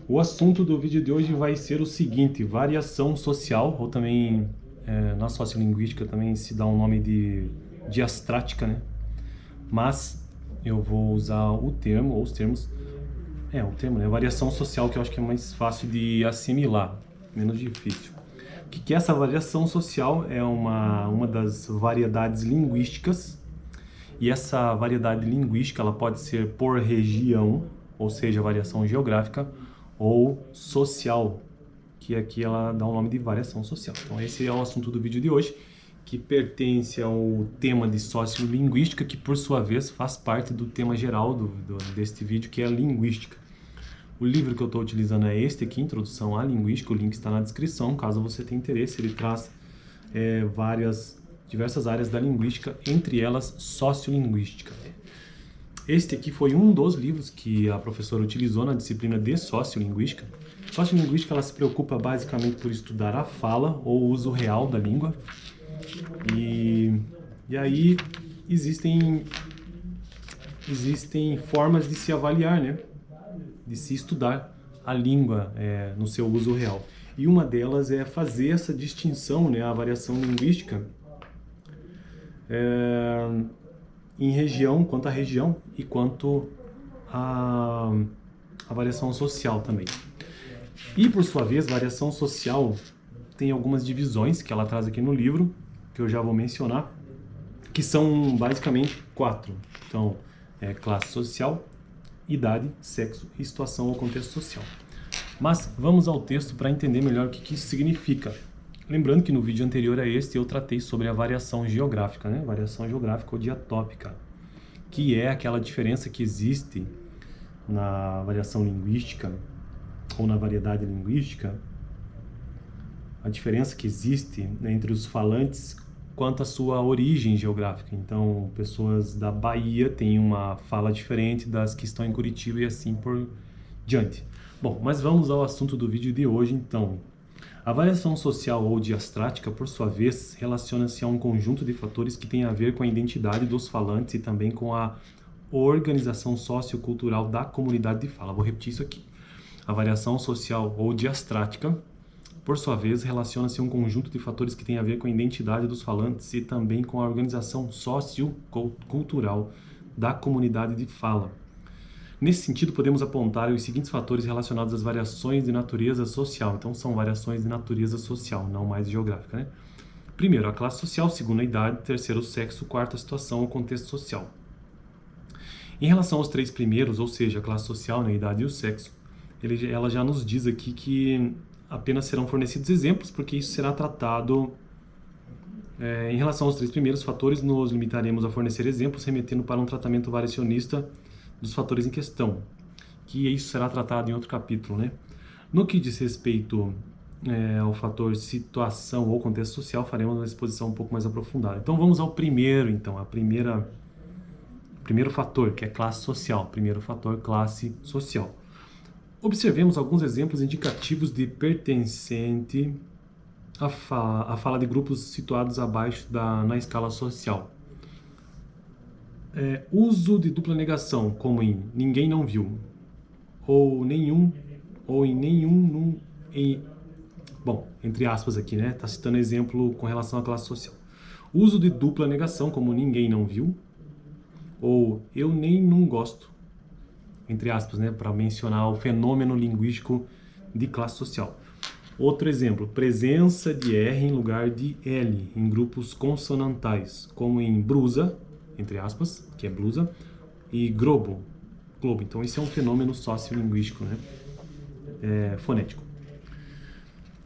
O assunto do vídeo de hoje vai ser o seguinte: variação social, ou também na sociolinguística também se dá um nome de diastrática, né? Mas eu vou usar o termo, ou os termos, o termo, né? Variação social, que eu acho que é mais fácil de assimilar, menos difícil. O que é essa variação social? É uma das variedades linguísticas, e essa variedade linguística ela pode ser por região, ou seja, variação geográfica, ou social, que aqui ela dá o nome de variação social. Então esse é o assunto do vídeo de hoje, que pertence ao tema de sociolinguística, que por sua vez faz parte do tema geral deste vídeo, que é a linguística. O livro que eu estou utilizando é este aqui, Introdução à Linguística, o link está na descrição, caso você tenha interesse. Ele traz diversas áreas da linguística, entre elas sociolinguística. Este aqui foi um dos livros que a professora utilizou na disciplina de sociolinguística. Sociolinguística ela se preocupa basicamente por estudar a fala ou o uso real da língua. E aí existem formas de se avaliar, né? De se estudar a língua no seu uso real. E uma delas é fazer essa distinção, né? A variação linguística em região, quanto à região e quanto à variação social também. E, por sua vez, variação social tem algumas divisões que ela traz aqui no livro, que eu já vou mencionar, que são basicamente 4. Então, classe social, idade, sexo e situação ou contexto social. Mas vamos ao texto para entender melhor o que isso significa. Lembrando que no vídeo anterior a este eu tratei sobre a variação geográfica, né? Variação geográfica ou diatópica, que é aquela diferença que existe na variação linguística ou na variedade linguística, a diferença que existe, né, entre os falantes quanto à sua origem geográfica. Então, pessoas da Bahia têm uma fala diferente das que estão em Curitiba e assim por diante. Bom, mas vamos ao assunto do vídeo de hoje, então. A variação social ou diastrática, por sua vez, relaciona-se a um conjunto de fatores que tem a ver com a identidade dos falantes e também com a organização sociocultural da comunidade de fala. Vou repetir isso aqui. A variação social ou diastrática, por sua vez, relaciona-se a um conjunto de fatores que tem a ver com a identidade dos falantes e também com a organização sociocultural da comunidade de fala. Nesse sentido, podemos apontar os seguintes fatores relacionados às variações de natureza social. Então, são variações de natureza social, não mais geográfica, né? Primeiro, a classe social. Segundo, a idade. Terceiro, o sexo. Quarto, a situação ou contexto social. Em relação aos 3 primeiros, ou seja, a classe social, a idade e o sexo, ela já nos diz aqui que apenas serão fornecidos exemplos, porque isso será tratado... em relação aos 3 primeiros fatores, nos limitaremos a fornecer exemplos, remetendo para um tratamento variacionista dos fatores em questão, que isso será tratado em outro capítulo, né? No que diz respeito ao fator situação ou contexto social, faremos uma exposição um pouco mais aprofundada. Então vamos ao primeiro, então, primeiro fator, que é classe social. Primeiro fator, classe social. Observemos alguns exemplos indicativos de pertencente à fala de grupos situados abaixo na escala social. Uso de dupla negação, como em ninguém não viu, ou nenhum, ou em nenhum, bom, entre aspas aqui, né? Tá citando exemplo com relação à classe social. Uso de dupla negação, como ninguém não viu, ou eu nem não gosto, entre aspas, né? Para mencionar o fenômeno linguístico de classe social. Outro exemplo, presença de R em lugar de L em grupos consonantais, como em brusa, entre aspas, que é blusa, e globo. Então, esse é um fenômeno sociolinguístico, né? Fonético.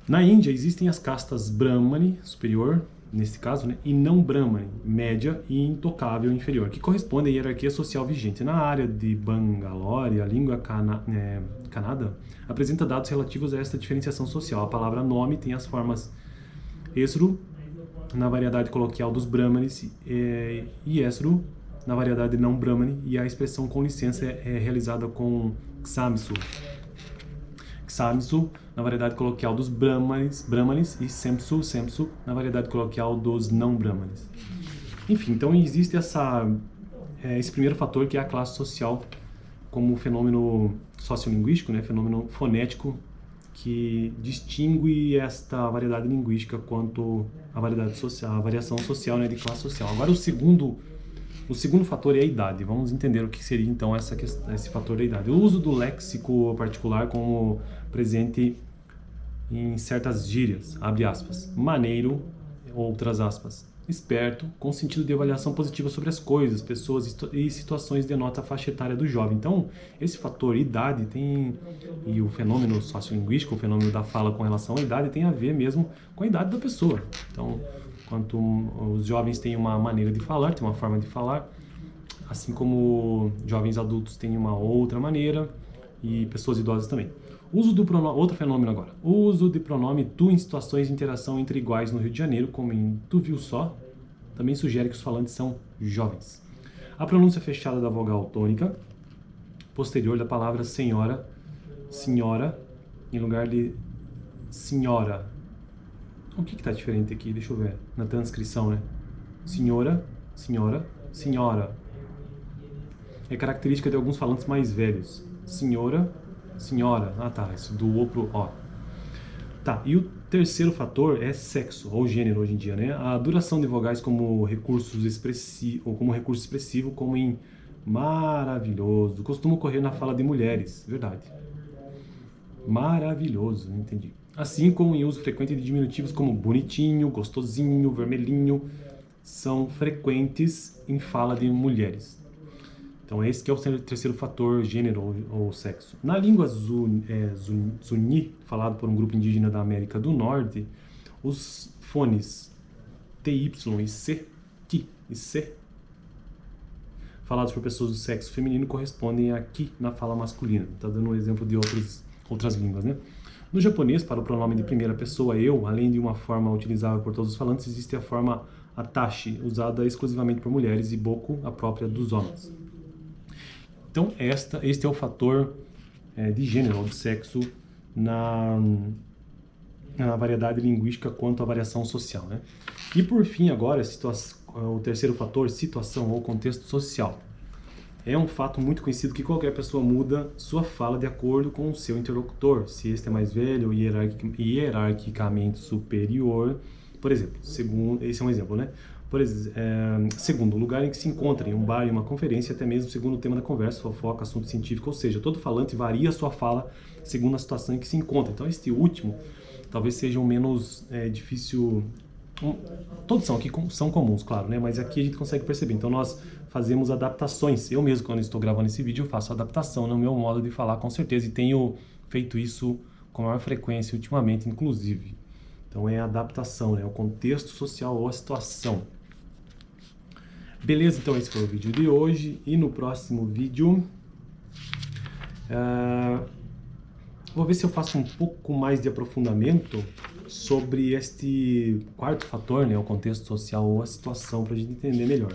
Na Índia, existem as castas Brahmani, superior, nesse caso, né? E não Brahmani, média e intocável, inferior, que correspondem à hierarquia social vigente. Na área de Bangalore, a língua Kannada apresenta dados relativos a esta diferenciação social. A palavra nome tem as formas esru, na variedade coloquial dos Brahmanes, e esru, na variedade não Brahmani, e a expressão com licença é realizada com Ksamsu. Ksamsu, na variedade coloquial dos Brahmanes, e Semsu, na variedade coloquial dos não Brahmanes. Enfim, então existe esse primeiro fator, que é a classe social como fenômeno sociolinguístico, né, fenômeno fonético, que distingue esta variedade linguística quanto a variedade social, a variação social, né, de classe social. Agora o segundo fator é a idade. Vamos entender o que seria então esse fator da idade. O uso do léxico particular como presente em certas gírias, abre aspas, maneiro, outras aspas, esperto, com sentido de avaliação positiva sobre as coisas, pessoas e situações denota a faixa etária do jovem. Então, esse fator idade e o fenômeno sociolinguístico, o fenômeno da fala com relação à idade, tem a ver mesmo com a idade da pessoa. Então, enquanto os jovens têm uma maneira de falar, têm uma forma de falar, assim como jovens adultos têm uma outra maneira e pessoas idosas também. Uso do pronome, outro fenômeno agora. O uso de pronome tu em situações de interação entre iguais no Rio de Janeiro, como em tu viu só, também sugere que os falantes são jovens. A pronúncia fechada da vogal tônica posterior da palavra senhora, em lugar de senhora. O que está diferente aqui? Deixa eu ver. Na transcrição, né? Senhora. É característica de alguns falantes mais velhos. Senhora. Ah, tá. Isso do O pro O. Tá. E o terceiro fator é sexo, ou gênero hoje em dia, né? A duração de vogais como recurso expressivo, como em maravilhoso, costuma ocorrer na fala de mulheres. Verdade. Maravilhoso, entendi. Assim como em uso frequente de diminutivos como bonitinho, gostosinho, vermelhinho, são frequentes em fala de mulheres. Então esse que é o terceiro fator, gênero ou sexo. Na língua Zuni, falado por um grupo indígena da América do Norte, os fones TY e C, Ki e C, falados por pessoas do sexo feminino, correspondem a Ki na fala masculina. Está dando um exemplo de outras línguas, né? No japonês, para o pronome de primeira pessoa, eu, além de uma forma utilizável por todos os falantes, existe a forma atashi, usada exclusivamente por mulheres, e boku, a própria dos homens. Então, este é o fator de gênero, ou de sexo, na variedade linguística quanto à variação social, né? E por fim, agora, o terceiro fator, situação ou contexto social. É um fato muito conhecido que qualquer pessoa muda sua fala de acordo com o seu interlocutor, se este é mais velho ou hierarquicamente superior. Por exemplo, esse é um exemplo, né? Segundo, o lugar em que se encontra, em um bar, em uma conferência, até mesmo segundo o tema da conversa, fofoca, assunto científico, ou seja, todo falante varia a sua fala segundo a situação em que se encontra. Então, este último talvez seja o menos difícil. Todos são comuns, claro, né? Mas aqui a gente consegue perceber. Então, nós fazemos adaptações. Eu mesmo, quando estou gravando esse vídeo, eu faço adaptação no meu modo de falar, com certeza, e tenho feito isso com maior frequência ultimamente, inclusive. Então, é a adaptação, né? O contexto social ou a situação. Beleza? Então, esse foi o vídeo de hoje. E no próximo vídeo, vou ver se eu faço um pouco mais de aprofundamento sobre este quarto fator, né? O contexto social ou a situação, para a gente entender melhor.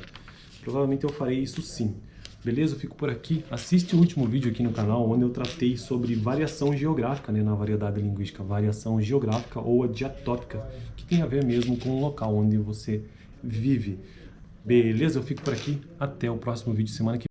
Provavelmente eu farei isso sim. Beleza? Eu fico por aqui. Assiste o último vídeo aqui no canal, onde eu tratei sobre variação geográfica, né, na variedade linguística. Variação geográfica ou a diatópica, que tem a ver mesmo com o local onde você vive. Beleza? Eu fico por aqui. Até o próximo vídeo semana que vem.